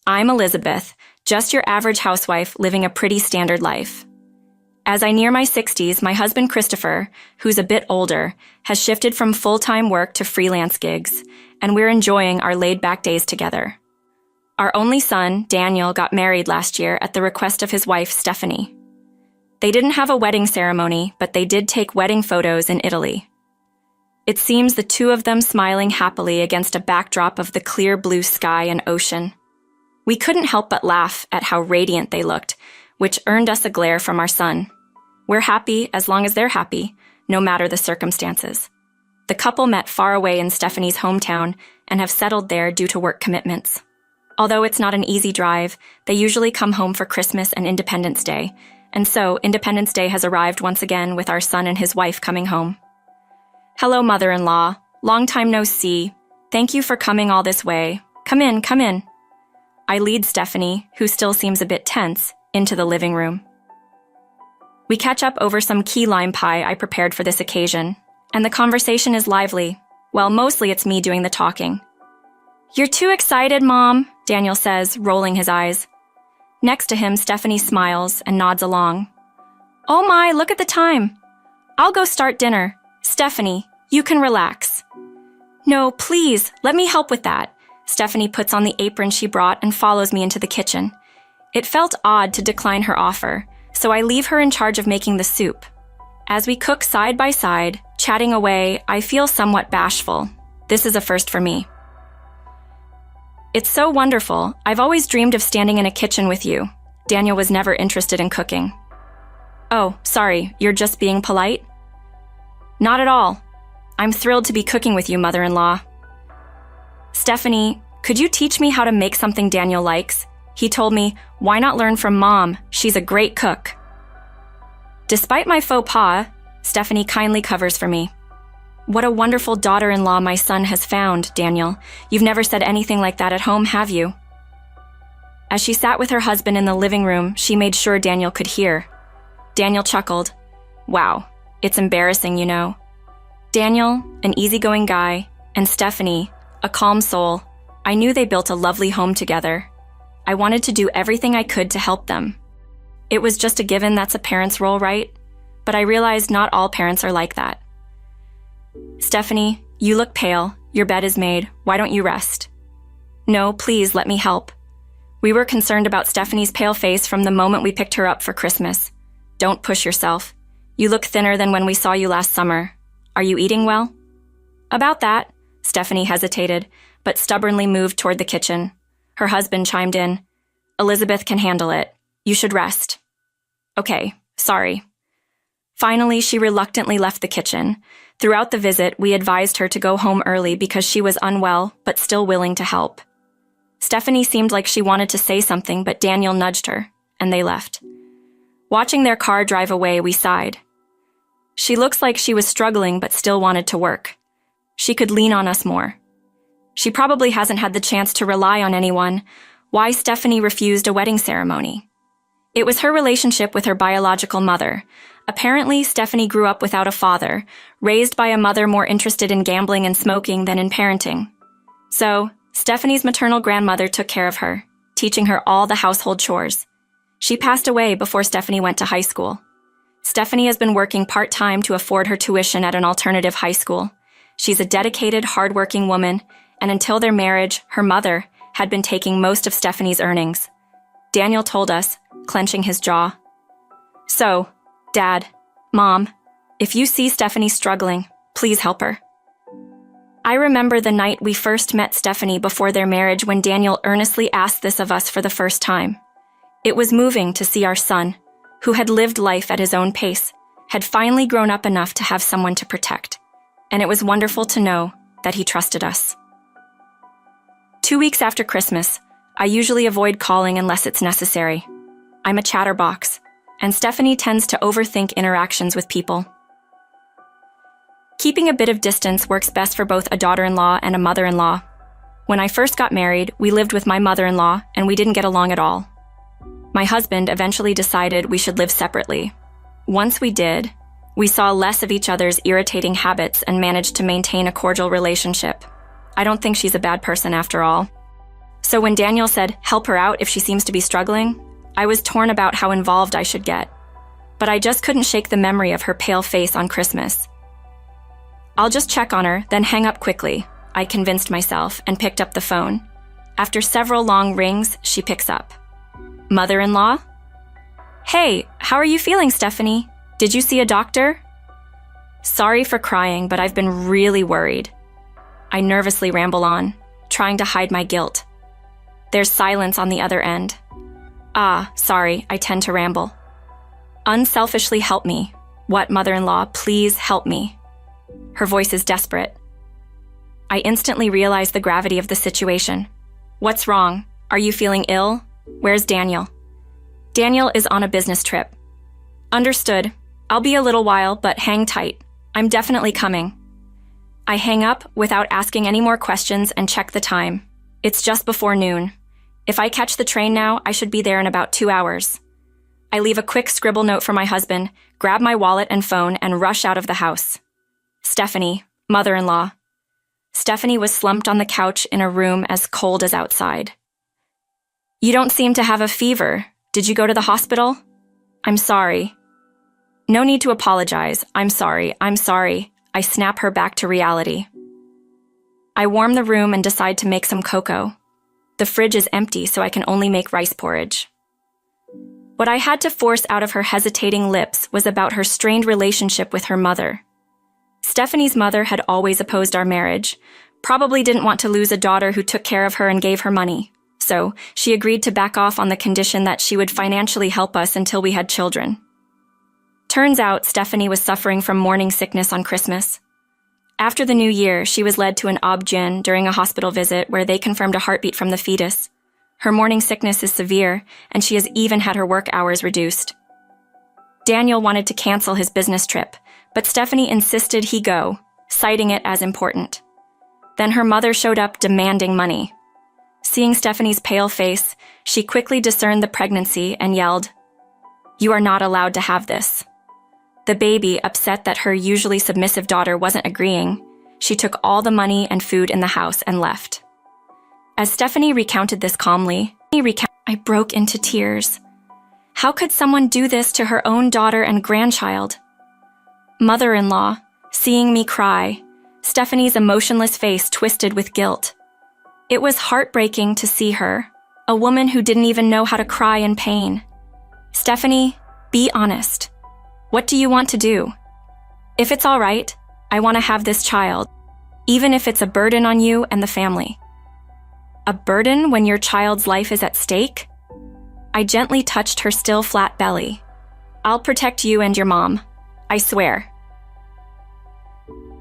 I'm Elizabeth, just your average housewife living a pretty standard life. As I near my 60s, my husband Christopher, who's a bit older, has shifted from full-time work to freelance gigs, and we're enjoying our laid-back days together. Our only son, Daniel, got married last year at the request of his wife, Stephanie. They didn't have a wedding ceremony, but they did take wedding photos in Italy. It seems the two of them smiling happily against a backdrop of the clear blue sky and ocean. We couldn't help but laugh at how radiant they looked, which earned us a glare from our son. We're happy as long as they're happy, no matter the circumstances. The couple met far away in Stephanie's hometown and have settled there due to work commitments. Although it's not an easy drive, they usually come home for Christmas and Independence Day, and so Independence Day has arrived once again with our son and his wife coming home. Hello, mother-in-law. Long time no see. Thank you for coming all this way. Come in, come in. I lead Stephanie, who still seems a bit tense, into the living room. We catch up over some key lime pie I prepared for this occasion, and the conversation is lively. Well, mostly it's me doing the talking. You're too excited, Mom, Daniel says, rolling his eyes. Next to him, Stephanie smiles and nods along. Oh my, look at the time. I'll go start dinner. Stephanie, you can relax. No, please, let me help with that. Stephanie puts on the apron she brought and follows me into the kitchen. It felt odd to decline her offer, so I leave her in charge of making the soup. As we cook side by side, chatting away, I feel somewhat bashful. This is a first for me. It's so wonderful. I've always dreamed of standing in a kitchen with you. Daniel was never interested in cooking. Oh, sorry, you're just being polite? Not at all. I'm thrilled to be cooking with you, mother-in-law. Stephanie, could you teach me how to make something Daniel likes? He told me, why not learn from Mom? She's a great cook. Despite my faux pas, Stephanie kindly covers for me. What a wonderful daughter-in-law my son has found, Daniel. You've never said anything like that at home, have you? As she sat with her husband in the living room, she made sure Daniel could hear. Daniel chuckled. Wow, it's embarrassing, you know. Daniel, an easygoing guy, and Stephanie, a calm soul, I knew they built a lovely home together. I wanted to do everything I could to help them. It was just a given that's a parent's role, right? But I realized not all parents are like that. Stephanie, you look pale. Your bed is made. Why don't you rest? No, please, let me help. We were concerned about Stephanie's pale face from the moment we picked her up for Christmas. Don't push yourself. You look thinner than when we saw you last summer. Are you eating well? About that, Stephanie hesitated, but stubbornly moved toward the kitchen. Her husband chimed in. Elizabeth can handle it. You should rest. Okay, sorry. Finally, she reluctantly left the kitchen. Throughout the visit, we advised her to go home early because she was unwell, but still willing to help. Stephanie seemed like she wanted to say something, but Daniel nudged her, and they left. Watching their car drive away, we sighed. She looks like she was struggling but still wanted to work. She could lean on us more. She probably hasn't had the chance to rely on anyone. Why Stephanie refused a wedding ceremony? It was her relationship with her biological mother. Apparently, Stephanie grew up without a father, raised by a mother more interested in gambling and smoking than in parenting. So, Stephanie's maternal grandmother took care of her, teaching her all the household chores. She passed away before Stephanie went to high school. Stephanie has been working part-time to afford her tuition at an alternative high school. She's a dedicated, hard-working woman, and until their marriage, her mother had been taking most of Stephanie's earnings. Daniel told us, clenching his jaw. So, Dad, Mom, if you see Stephanie struggling, please help her. I remember the night we first met Stephanie before their marriage when Daniel earnestly asked this of us for the first time. It was moving to see our son, who had lived life at his own pace, had finally grown up enough to have someone to protect, and it was wonderful to know that he trusted us. 2 weeks after Christmas, I usually avoid calling unless it's necessary. I'm a chatterbox, and Stephanie tends to overthink interactions with people. Keeping a bit of distance works best for both a daughter-in-law and a mother-in-law. When I first got married, we lived with my mother-in-law, and we didn't get along at all. My husband eventually decided we should live separately. Once we did, we saw less of each other's irritating habits and managed to maintain a cordial relationship. I don't think she's a bad person after all. So when Daniel said, help her out if she seems to be struggling, I was torn about how involved I should get. But I just couldn't shake the memory of her pale face on Christmas. I'll just check on her, then hang up quickly, I convinced myself and picked up the phone. After several long rings, she picks up. Mother-in-law? Hey, how are you feeling, Stephanie? Did you see a doctor? Sorry for crying, but I've been really worried. I nervously ramble on, trying to hide my guilt. There's silence on the other end. Sorry, I tend to ramble. Unselfishly help me. What, mother-in-law, please help me. Her voice is desperate. I instantly realize the gravity of the situation. What's wrong? Are you feeling ill? Where's Daniel? Daniel is on a business trip. Understood. I'll be a little while, but hang tight. I'm definitely coming. I hang up without asking any more questions and check the time. It's just before noon. If I catch the train now, I should be there in about 2 hours. I leave a quick scribble note for my husband, grab my wallet and phone, and rush out of the house. Stephanie, mother-in-law. Stephanie was slumped on the couch in a room as cold as outside. You don't seem to have a fever. Did you go to the hospital? I'm sorry. No need to apologize. I'm sorry. I snap her back to reality. I warm the room and decide to make some cocoa. The fridge is empty, so I can only make rice porridge. What I had to force out of her hesitating lips was about her strained relationship with her mother. Stephanie's mother had always opposed our marriage, probably didn't want to lose a daughter who took care of her and gave her money, so she agreed to back off on the condition that she would financially help us until we had children. Turns out Stephanie was suffering from morning sickness on Christmas. After the new year, she was led to an ob-gyn during a hospital visit where they confirmed a heartbeat from the fetus. Her morning sickness is severe, and she has even had her work hours reduced. Daniel wanted to cancel his business trip, but Stephanie insisted he go, citing it as important. Then her mother showed up demanding money. Seeing Stephanie's pale face, she quickly discerned the pregnancy and yelled, "You are not allowed to have this." The baby, upset that her usually submissive daughter wasn't agreeing, she took all the money and food in the house and left. As Stephanie recounted this calmly, I broke into tears. How could someone do this to her own daughter and grandchild? Mother-in-law, seeing me cry, Stephanie's emotionless face twisted with guilt. It was heartbreaking to see her, a woman who didn't even know how to cry in pain. Stephanie, be honest. What do you want to do? If it's all right, I want to have this child, even if it's a burden on you and the family. A burden when your child's life is at stake? I gently touched her still flat belly. I'll protect you and your mom. I swear.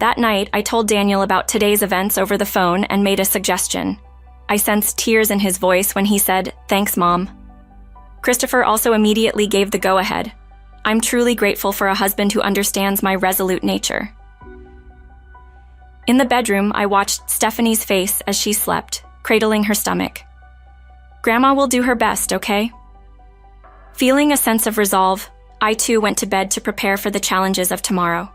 That night, I told Daniel about today's events over the phone and made a suggestion. I sensed tears in his voice when he said, "Thanks, Mom." Christopher also immediately gave the go-ahead. I'm truly grateful for a husband who understands my resolute nature. In the bedroom, I watched Stephanie's face as she slept, cradling her stomach. Grandma will do her best, okay? Feeling a sense of resolve, I too went to bed to prepare for the challenges of tomorrow.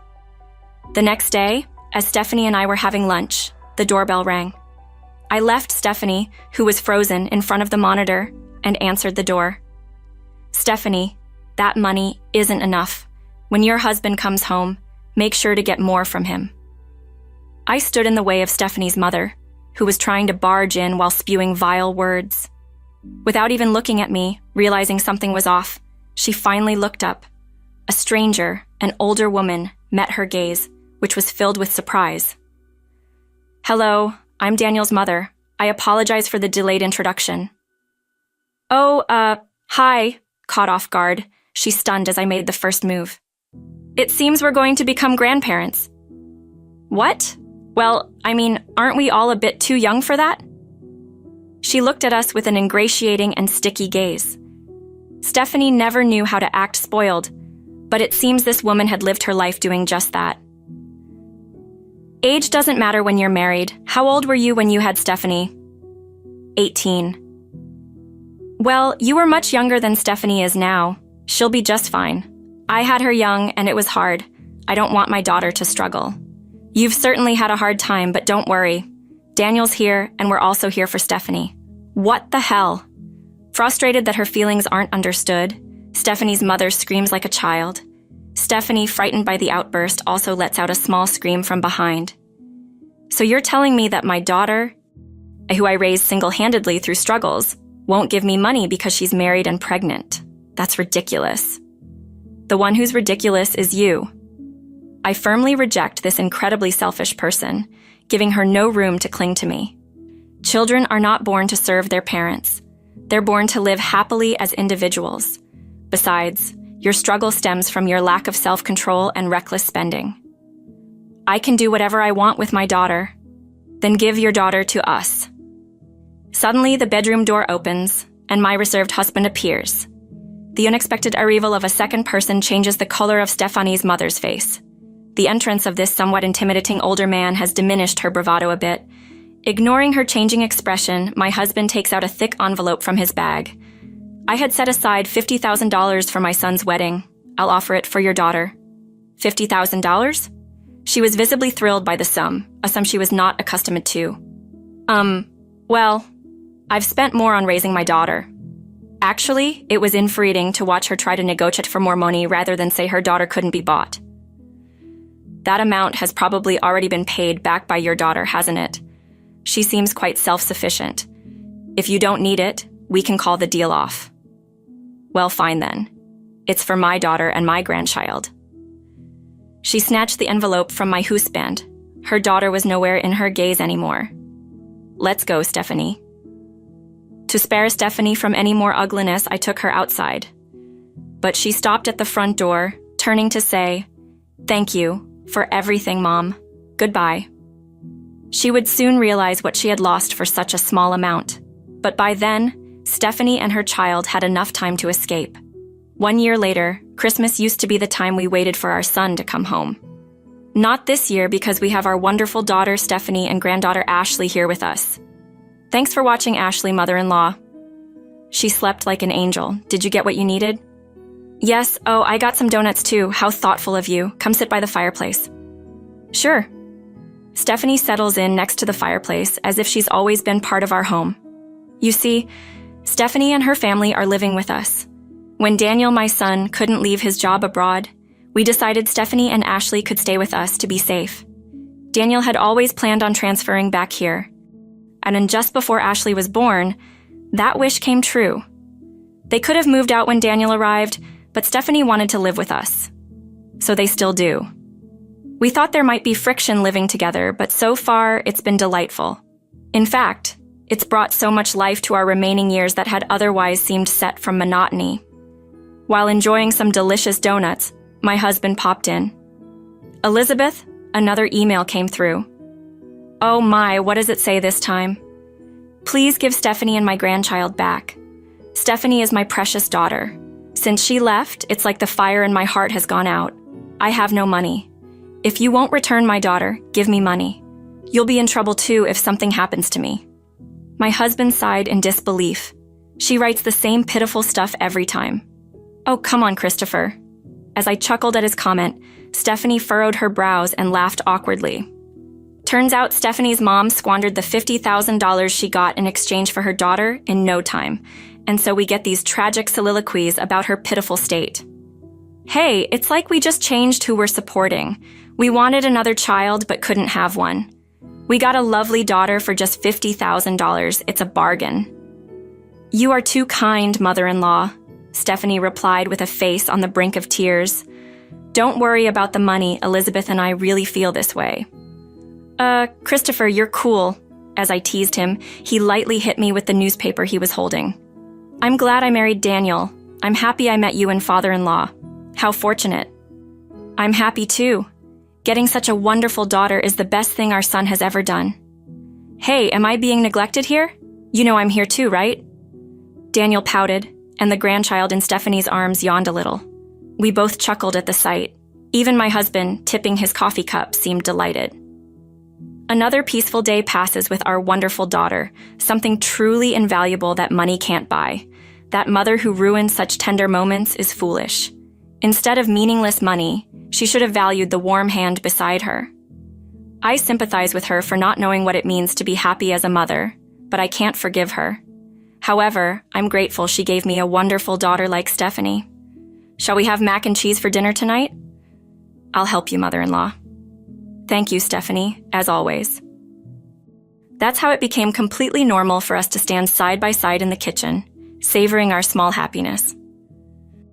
The next day, as Stephanie and I were having lunch, the doorbell rang. I left Stephanie, who was frozen, in front of the monitor and answered the door. Stephanie, that money isn't enough. When your husband comes home, make sure to get more from him. I stood in the way of Stephanie's mother, who was trying to barge in while spewing vile words. Without even looking at me, realizing something was off, she finally looked up. A stranger, an older woman, met her gaze, which was filled with surprise. "Hello, I'm Daniel's mother. I apologize for the delayed introduction." "Oh, hi," caught off guard. She stunned as I made the first move. "It seems we're going to become grandparents." "What? Well, aren't we all a bit too young for that?" She looked at us with an ingratiating and sticky gaze. Stephanie never knew how to act spoiled, but it seems this woman had lived her life doing just that. "Age doesn't matter when you're married. How old were you when you had Stephanie?" 18. "Well, you were much younger than Stephanie is now. She'll be just fine. I had her young and it was hard. I don't want my daughter to struggle. You've certainly had a hard time, but don't worry. Daniel's here and we're also here for Stephanie. What the hell? Frustrated that her feelings aren't understood, Stephanie's mother screams like a child. Stephanie, frightened by the outburst, also lets out a small scream from behind. So you're telling me that my daughter, who I raised single-handedly through struggles, won't give me money because she's married and pregnant? That's ridiculous. The one who's ridiculous is you. I firmly reject this incredibly selfish person, giving her no room to cling to me. Children are not born to serve their parents. They're born to live happily as individuals. Besides, your struggle stems from your lack of self-control and reckless spending. I can do whatever I want with my daughter. Then give your daughter to us. Suddenly, the bedroom door opens, and my reserved husband appears. The unexpected arrival of a second person changes the color of Stephanie's mother's face. The entrance of this somewhat intimidating older man has diminished her bravado a bit. Ignoring her changing expression, my husband takes out a thick envelope from his bag. I had set aside $50,000 for my son's wedding. I'll offer it for your daughter. $50,000? She was visibly thrilled by the sum, a sum she was not accustomed to. Well, I've spent more on raising my daughter. Actually, it was infuriating to watch her try to negotiate for more money rather than say her daughter couldn't be bought. That amount has probably already been paid back by your daughter, hasn't it? She seems quite self-sufficient. If you don't need it, we can call the deal off. Well, fine then. It's for my daughter and my grandchild. She snatched the envelope from my husband. Her daughter was nowhere in her gaze anymore. Let's go, Stephanie. To spare Stephanie from any more ugliness, I took her outside. But she stopped at the front door, turning to say, "Thank you for everything, Mom. Goodbye." She would soon realize what she had lost for such a small amount. But by then, Stephanie and her child had enough time to escape. 1 year later, Christmas used to be the time we waited for our son to come home. Not this year because we have our wonderful daughter Stephanie and granddaughter Ashley here with us. Thanks for watching, Ashley, mother-in-law. She slept like an angel. Did you get what you needed? Yes, oh, I got some donuts too. How thoughtful of you. Come sit by the fireplace. Sure. Stephanie settles in next to the fireplace as if she's always been part of our home. You see, Stephanie and her family are living with us. When Daniel, my son, couldn't leave his job abroad, we decided Stephanie and Ashley could stay with us to be safe. Daniel had always planned on transferring back here. And then just before Ashley was born, that wish came true. They could have moved out when Daniel arrived, but Stephanie wanted to live with us. So they still do. We thought there might be friction living together, but so far it's been delightful. In fact, it's brought so much life to our remaining years that had otherwise seemed set from monotony. While enjoying some delicious donuts, my husband popped in. Elizabeth, another email came through. Oh my, what does it say this time? Please give Stephanie and my grandchild back. Stephanie is my precious daughter. Since she left, it's like the fire in my heart has gone out. I have no money. If you won't return my daughter, give me money. You'll be in trouble too if something happens to me. My husband sighed in disbelief. She writes the same pitiful stuff every time. Oh, come on, Christopher. As I chuckled at his comment, Stephanie furrowed her brows and laughed awkwardly. Turns out Stephanie's mom squandered the $50,000 she got in exchange for her daughter in no time, and so we get these tragic soliloquies about her pitiful state. Hey, it's like we just changed who we're supporting. We wanted another child but couldn't have one. We got a lovely daughter for just $50,000. It's a bargain. You are too kind, mother-in-law, Stephanie replied with a face on the brink of tears. Don't worry about the money. Elizabeth and I really feel this way. Christopher, you're cool. As I teased him, he lightly hit me with the newspaper he was holding. I'm glad I married Daniel. I'm happy I met you and father-in-law. How fortunate. I'm happy too. Getting such a wonderful daughter is the best thing our son has ever done. Hey, am I being neglected here? You know I'm here too, right? Daniel pouted, and the grandchild in Stephanie's arms yawned a little. We both chuckled at the sight. Even my husband, tipping his coffee cup, seemed delighted. Another peaceful day passes with our wonderful daughter, something truly invaluable that money can't buy. That mother who ruins such tender moments is foolish. Instead of meaningless money, she should have valued the warm hand beside her. I sympathize with her for not knowing what it means to be happy as a mother, but I can't forgive her. However, I'm grateful she gave me a wonderful daughter like Stephanie. Shall we have mac and cheese for dinner tonight? I'll help you, mother-in-law. Thank you, Stephanie, as always. That's how it became completely normal for us to stand side by side in the kitchen, savoring our small happiness.